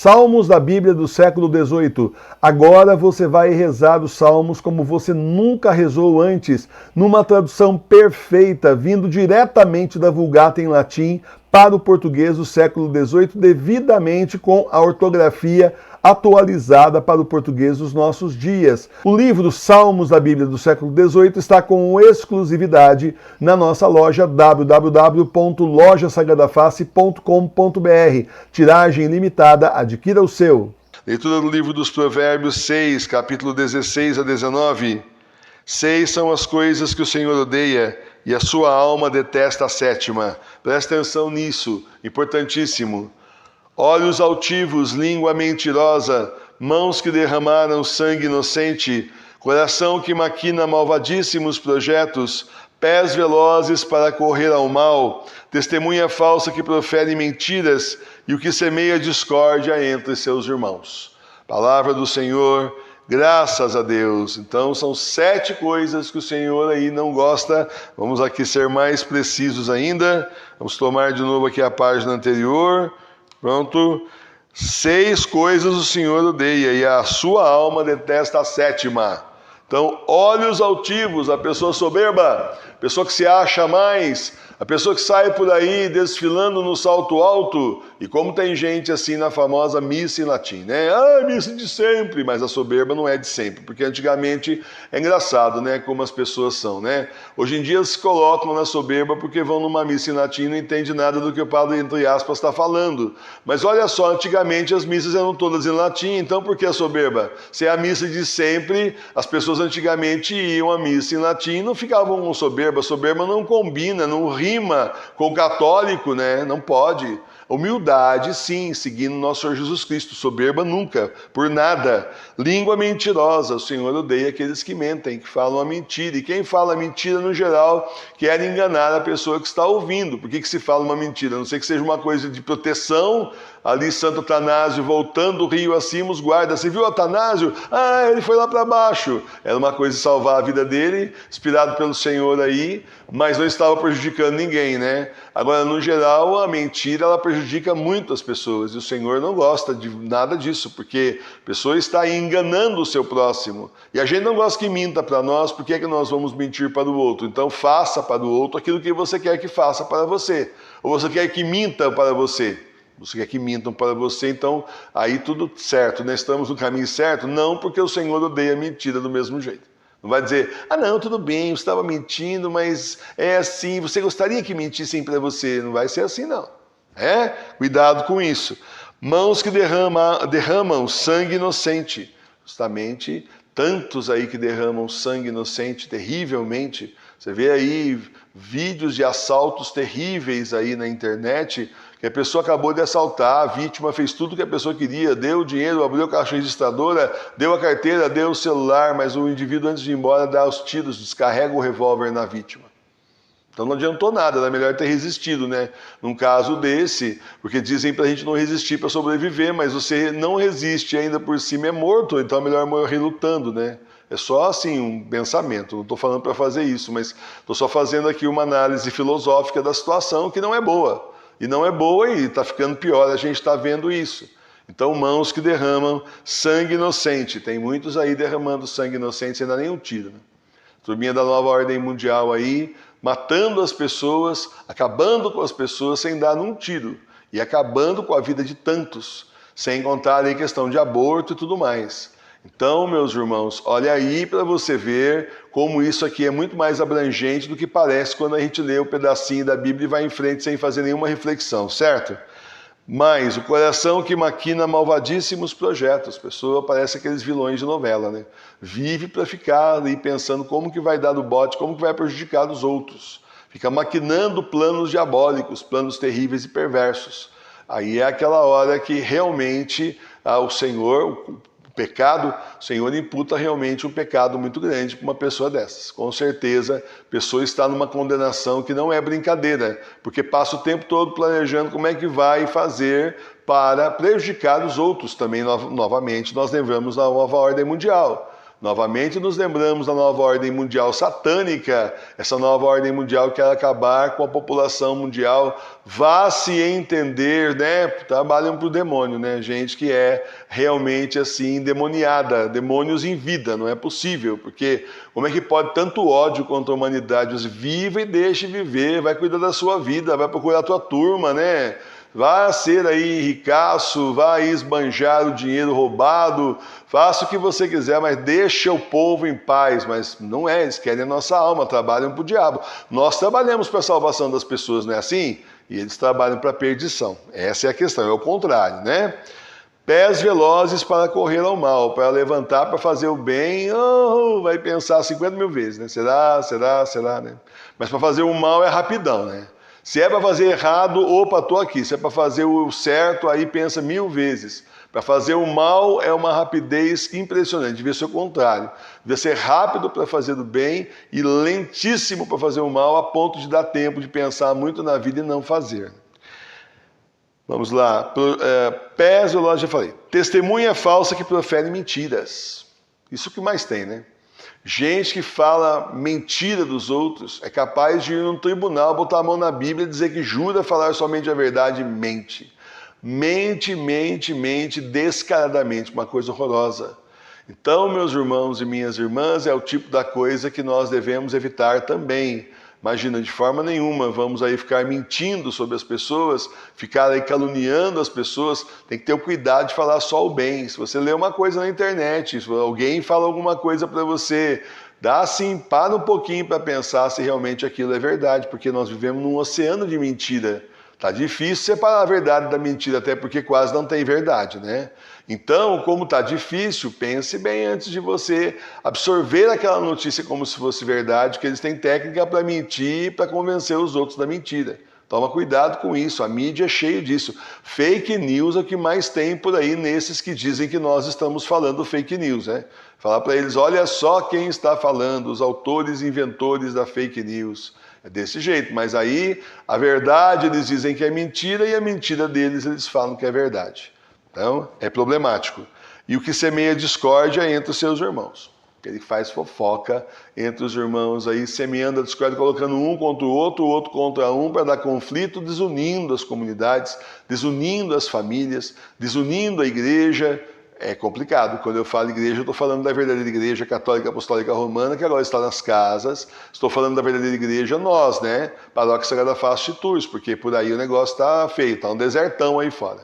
Salmos da Bíblia do século XVIII. Agora você vai rezar os salmos como você nunca rezou antes, numa tradução perfeita, vindo diretamente da Vulgata em latim para o português do século XVIII, devidamente com a ortografia atualizada para o português dos nossos dias. O livro Salmos da Bíblia do século XVIII está com exclusividade na nossa loja www.lojasagradafácil.com.br. Tiragem limitada, adquira o seu. Leitura do livro dos Provérbios 6, capítulo 16 a 19. 6 são as coisas que o Senhor odeia, e a sua alma detesta a sétima. Presta atenção nisso, importantíssimo. Olhos altivos, língua mentirosa, mãos que derramaram sangue inocente, coração que maquina malvadíssimos projetos, pés velozes para correr ao mal, testemunha falsa que profere mentiras e o que semeia discórdia entre seus irmãos. Palavra do Senhor, graças a Deus. Então são 7 coisas que o Senhor aí não gosta. Vamos aqui ser mais precisos ainda. Vamos tomar de novo aqui a página anterior. Pronto. 6 coisas o Senhor odeia e a sua alma detesta a sétima. Então, olhos altivos, a pessoa soberba, a pessoa que se acha mais, a pessoa que sai por aí desfilando no salto alto, e como tem gente assim na famosa missa em latim, né? Ah, missa de sempre, mas a soberba não é de sempre, porque antigamente é engraçado, né? Como as pessoas são, né? Hoje em dia se colocam na soberba porque vão numa missa em latim e não entendem nada do que o padre, entre aspas, está falando. Mas olha só, antigamente as missas eram todas em latim, então por que a soberba? Se é a missa de sempre, as pessoas antigamente iam à missa em latim e não ficavam com soberba. Soberba não combina, não rima com o católico, né? Não pode. Humildade, sim, seguindo nosso Senhor Jesus Cristo. Soberba nunca, por nada. Língua mentirosa, o Senhor odeia aqueles que mentem, que falam a mentira. E quem fala mentira, no geral, quer enganar a pessoa que está ouvindo. Por que se fala uma mentira? A não ser que seja uma coisa de proteção. Ali Santo Atanásio voltando o rio acima, os guardas. Você viu Atanásio? Ah, ele foi lá para baixo. Era uma coisa de salvar a vida dele, inspirado pelo Senhor aí, mas não estava prejudicando ninguém, né? Agora, no geral, a mentira, ela prejudica muito as pessoas. E o Senhor não gosta de nada disso, porque a pessoa está enganando o seu próximo. E a gente não gosta que minta para nós, por que é que nós vamos mentir para o outro? Então, faça para o outro aquilo que você quer que faça para você. Ou você quer que minta para você. Você quer que mintam para você, então aí tudo certo, né? Estamos no caminho certo? Não, porque o Senhor odeia a mentira do mesmo jeito. Não vai dizer, ah não, tudo bem, você estava mentindo, mas é assim, você gostaria que mentissem para você. Não vai ser assim não. Cuidado com isso. Mãos que derramam sangue inocente. Justamente, tantos aí que derramam sangue inocente terrivelmente. Você vê aí vídeos de assaltos terríveis aí na internet, que a pessoa acabou de assaltar, a vítima fez tudo o que a pessoa queria, deu o dinheiro, abriu a caixa registradora, deu a carteira, deu o celular, mas o indivíduo antes de ir embora dá os tiros, descarrega o revólver na vítima. Então não adiantou nada, era melhor ter resistido, né? Num caso desse, porque dizem pra gente não resistir para sobreviver, mas você não resiste ainda por cima é morto, então é melhor morrer lutando, né? É só assim um pensamento, não estou falando para fazer isso, mas estou só fazendo aqui uma análise filosófica da situação que não é boa. E não é boa e está ficando pior, a gente está vendo isso. Então, mãos que derramam sangue inocente. Tem muitos aí derramando sangue inocente sem dar nenhum tiro. Né? Turminha da nova ordem mundial aí, matando as pessoas, acabando com as pessoas sem dar um tiro. E acabando com a vida de tantos, sem contar aí questão de aborto e tudo mais. Então, meus irmãos, olha aí para você ver como isso aqui é muito mais abrangente do que parece quando a gente lê o pedacinho da Bíblia e vai em frente sem fazer nenhuma reflexão, certo? Mas o coração que maquina malvadíssimos projetos, a pessoa parece aqueles vilões de novela, né? Vive para ficar ali pensando como que vai dar do bote, como que vai prejudicar os outros. Fica maquinando planos diabólicos, planos terríveis e perversos. Aí é aquela hora que realmente o Senhor... pecado, o Senhor imputa realmente um pecado muito grande para uma pessoa dessas. Com certeza, a pessoa está numa condenação que não é brincadeira, porque passa o tempo todo planejando como é que vai fazer para prejudicar os outros também, novamente. Nós lembramos da nova ordem mundial. Novamente nos lembramos da nova ordem mundial satânica, essa nova ordem mundial que quer acabar com a população mundial. Vá se entender, né? Trabalham para o demônio, né? Gente que é realmente assim endemoniada, demônios em vida, não é possível, porque como é que pode tanto ódio contra a humanidade? Viva e deixe viver, vai cuidar da sua vida, vai procurar a tua turma, né? Vá ser aí ricaço, vá esbanjar o dinheiro roubado, faça o que você quiser, mas deixa o povo em paz. Mas não é, eles querem a nossa alma, trabalham para o diabo. Nós trabalhamos para a salvação das pessoas, não é assim? E eles trabalham para a perdição. Essa é a questão, é o contrário, né? Pés velozes para correr ao mal, para levantar, para fazer o bem, vai pensar 50 mil vezes, né? Será, né? Mas para fazer o mal é rapidão, né? Se é para fazer errado, opa, estou aqui. Se é para fazer o certo, aí pensa 1000 vezes. Para fazer o mal é uma rapidez impressionante, devia ser o contrário. Devia ser rápido para fazer o bem e lentíssimo para fazer o mal, a ponto de dar tempo de pensar muito na vida e não fazer. Vamos lá. Pés velozes, já falei. Testemunha falsa que profere mentiras. Isso que mais tem, né? Gente que fala mentira dos outros é capaz de ir num tribunal, botar a mão na Bíblia e dizer que jura falar somente a verdade e mente. Mente descaradamente, uma coisa horrorosa. Então, meus irmãos e minhas irmãs, é o tipo da coisa que nós devemos evitar também. Imagina, de forma nenhuma, vamos aí ficar mentindo sobre as pessoas, ficar aí caluniando as pessoas. Tem que ter o cuidado de falar só o bem. Se você lê uma coisa na internet, se alguém fala alguma coisa para você, dá assim, para um pouquinho para pensar se realmente aquilo é verdade, porque nós vivemos num oceano de mentira. Tá difícil separar a verdade da mentira, até porque quase não tem verdade, né? Então, como tá difícil, pense bem antes de você absorver aquela notícia como se fosse verdade, que eles têm técnica para mentir, para convencer os outros da mentira. Toma cuidado com isso, a mídia é cheia disso. Fake news é o que mais tem por aí nesses que dizem que nós estamos falando fake news, né? Falar para eles, olha só quem está falando, os autores e inventores da fake news. É desse jeito, mas aí a verdade eles dizem que é mentira e a mentira deles eles falam que é verdade. Então é problemático. E o que semeia discórdia entre os seus irmãos. Ele faz fofoca entre os irmãos aí, semeando a discórdia, colocando um contra o outro contra um, para dar conflito, desunindo as comunidades, desunindo as famílias, desunindo a igreja. É complicado. Quando eu falo igreja, eu estou falando da verdadeira igreja católica apostólica romana, que agora está nas casas. Estou falando da verdadeira igreja nós, né? Paróquia Sagrada Face de Tours, porque por aí o negócio está feio, está um desertão aí fora.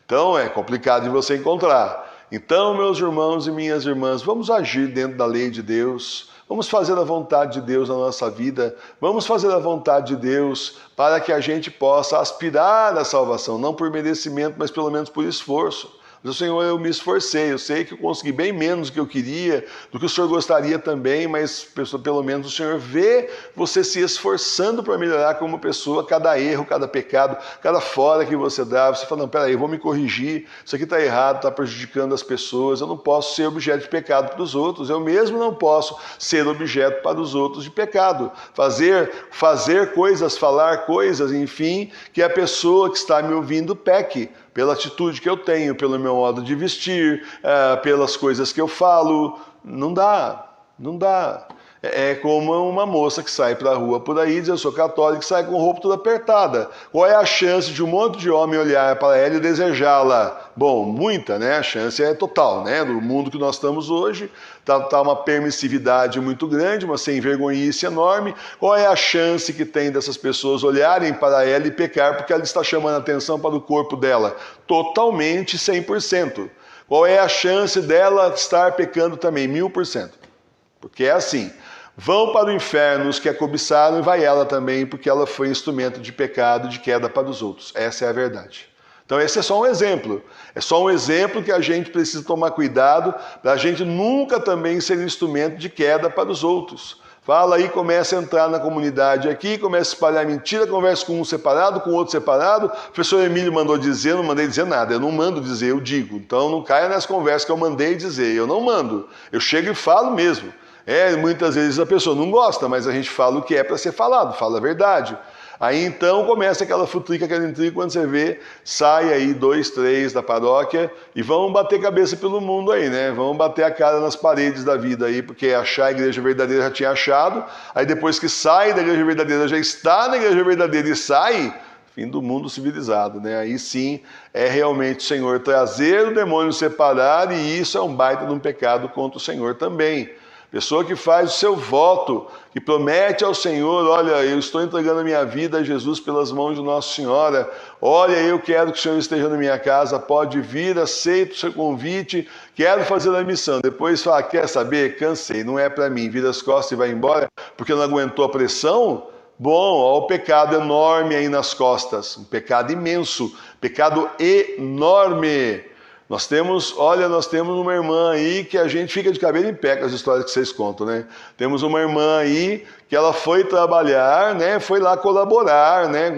Então é complicado de você encontrar. Então, meus irmãos e minhas irmãs, vamos agir dentro da lei de Deus. Vamos fazer a vontade de Deus na nossa vida. Vamos fazer a vontade de Deus para que a gente possa aspirar à salvação, não por merecimento, mas pelo menos por esforço. Mas, Senhor, eu me esforcei, eu sei que eu consegui bem menos do que eu queria, do que o Senhor gostaria também, mas pelo menos o Senhor vê você se esforçando para melhorar como pessoa, cada erro, cada pecado, cada fora que você dá, você fala, não, peraí, eu vou me corrigir, isso aqui está errado, está prejudicando as pessoas, eu não posso ser objeto de pecado para os outros, eu mesmo não posso ser objeto para os outros de pecado, fazer coisas, falar coisas, enfim, que a pessoa que está me ouvindo peque, pela atitude que eu tenho, pelo meu modo de vestir, pelas coisas que eu falo. Não dá. É como uma moça que sai para a rua por aí, diz, eu sou católica, e sai com roupa toda apertada. Qual é a chance de um monte de homem olhar para ela e desejá-la? Bom, muita, né? A chance é total, né? No mundo que nós estamos hoje, tá uma permissividade muito grande, uma sem-vergonhice enorme. Qual é a chance que tem dessas pessoas olharem para ela e pecar porque ela está chamando a atenção para o corpo dela? Totalmente 100%. Qual é a chance dela estar pecando também? 1000%. Porque é assim, vão para o inferno os que a cobiçaram e vai ela também, porque ela foi instrumento de pecado, de queda para os outros. Essa é a verdade. Então esse é só um exemplo. É só um exemplo que a gente precisa tomar cuidado para a gente nunca também ser instrumento de queda para os outros. Fala aí, começa a entrar na comunidade aqui, começa a espalhar mentira, conversa com um separado, com o outro separado. O professor Emílio mandou dizer, eu não mandei dizer nada. Eu não mando dizer, eu digo. Então não caia nas conversas que eu mandei dizer. Eu não mando. Eu chego e falo mesmo. Muitas vezes a pessoa não gosta, mas a gente fala o que é para ser falado, fala a verdade. Aí então começa aquela futrica, aquela intriga, quando você vê, sai aí 2, 3 da paróquia e vão bater cabeça pelo mundo aí, né? Vão bater a cara nas paredes da vida aí, porque achar a igreja verdadeira já tinha achado, aí depois que sai da igreja verdadeira, já está na igreja verdadeira e sai, fim do mundo civilizado, né? Aí sim é realmente o Senhor trazer o demônio, separar, e isso é um baita de um pecado contra o Senhor também. Pessoa que faz o seu voto, que promete ao Senhor, olha, eu estou entregando a minha vida a Jesus pelas mãos de Nossa Senhora, olha, eu quero que o Senhor esteja na minha casa, pode vir, aceito o seu convite, quero fazer a missão. Depois fala, quer saber? Cansei, não é para mim, vira as costas e vai embora, porque não aguentou a pressão? Bom, olha o pecado enorme aí nas costas, um pecado imenso, pecado enorme. Nós temos uma irmã aí que a gente fica de cabelo em pé com as histórias que vocês contam, né? Temos uma irmã aí que ela foi trabalhar, né? Foi lá colaborar, né?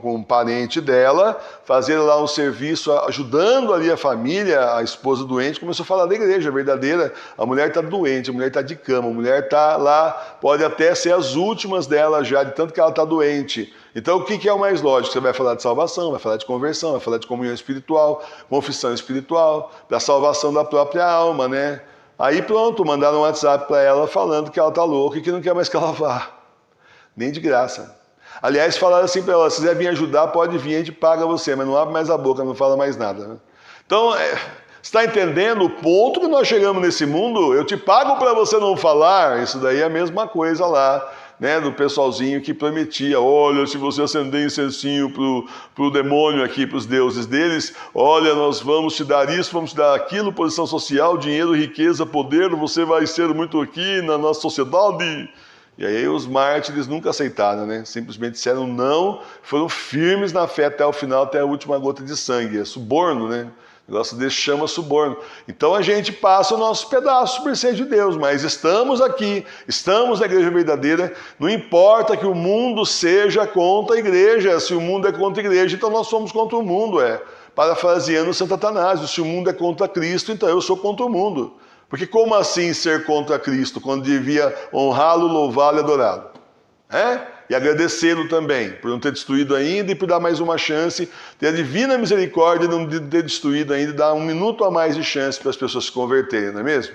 Com um parente dela, fazer lá um serviço, ajudando ali a família, a esposa doente, começou a falar da igreja verdadeira. A mulher está doente, a mulher está de cama, a mulher está lá, pode até ser as últimas dela já, de tanto que ela está doente. Então, o que é o mais lógico? Você vai falar de salvação, vai falar de conversão, vai falar de comunhão espiritual, confissão espiritual, da salvação da própria alma, né? Aí pronto, mandaram um WhatsApp para ela falando que ela está louca e que não quer mais que ela vá. Nem de graça. Aliás, falaram assim para ela, se quiser vir ajudar, pode vir, a gente paga você, mas não abre mais a boca, não fala mais nada. Né? Então, você está entendendo o ponto que nós chegamos nesse mundo? Eu te pago para você não falar, isso daí é a mesma coisa lá. Né, do pessoalzinho que prometia, olha, se você acender incensinho pro demônio aqui, para os deuses deles, olha, nós vamos te dar isso, vamos te dar aquilo, posição social, dinheiro, riqueza, poder, você vai ser muito aqui na nossa sociedade. E aí os mártires nunca aceitaram, né? Simplesmente disseram não, foram firmes na fé até o final, até a última gota de sangue. É suborno, né? O negócio desse chama suborno. Então a gente passa o nosso pedaço por ser de Deus, mas estamos aqui, estamos na igreja verdadeira, não importa que o mundo seja contra a igreja, se o mundo é contra a igreja, então nós somos contra o mundo, Parafraseando Santo Atanásio, se o mundo é contra Cristo, então eu sou contra o mundo. Porque como assim ser contra Cristo, quando devia honrá-lo, louvá-lo e adorá-lo? E agradecê-lo também, por não ter destruído ainda e por dar mais uma chance, ter a divina misericórdia de não ter destruído ainda e dar um minuto a mais de chance para as pessoas se converterem, não é mesmo?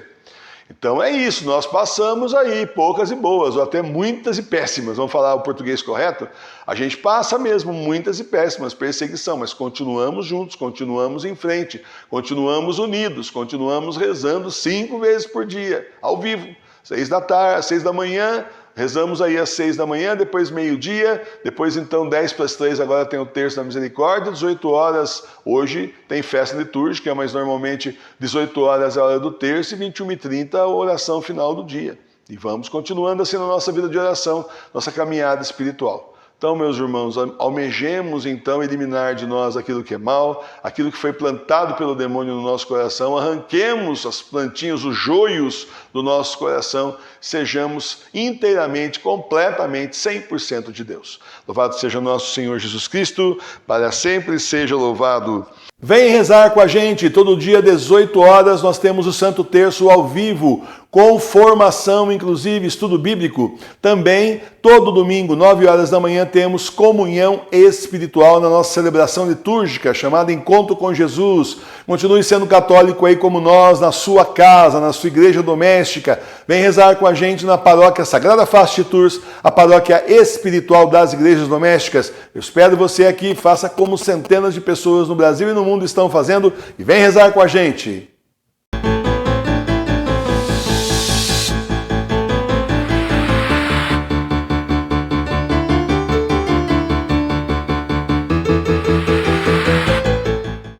Então é isso, nós passamos aí poucas e boas, ou até muitas e péssimas, vamos falar o português correto? A gente passa mesmo muitas e péssimas, perseguição, mas continuamos juntos, continuamos em frente, continuamos unidos, continuamos rezando 5 vezes por dia, ao vivo, 6 da tarde, 6 da manhã, rezamos aí às 6 da manhã, depois meio-dia, depois então 10 para as 3, agora tem o terço da misericórdia, 18 horas, hoje tem festa litúrgica, mas normalmente 18 horas é a hora do terço e 21h30 a oração final do dia. E vamos continuando assim na nossa vida de oração, nossa caminhada espiritual. Então, meus irmãos, almejemos então eliminar de nós aquilo que é mal, aquilo que foi plantado pelo demônio no nosso coração, arranquemos as plantinhas, os joios do nosso coração, sejamos inteiramente, completamente, 100% de Deus. Louvado seja nosso Senhor Jesus Cristo, para sempre seja louvado. Vem rezar com a gente, todo dia 18 horas nós temos o Santo Terço ao vivo, com formação, inclusive estudo bíblico. Também, todo domingo, 9 horas da manhã, temos comunhão espiritual na nossa celebração litúrgica, chamada Encontro com Jesus. Continue sendo católico aí como nós, na sua casa, na sua igreja doméstica. Vem rezar com a gente na paróquia Sagrada Face de Tours, a paróquia espiritual das igrejas domésticas. Eu espero você aqui, faça como centenas de pessoas no Brasil e no mundo estão fazendo, e vem rezar com a gente.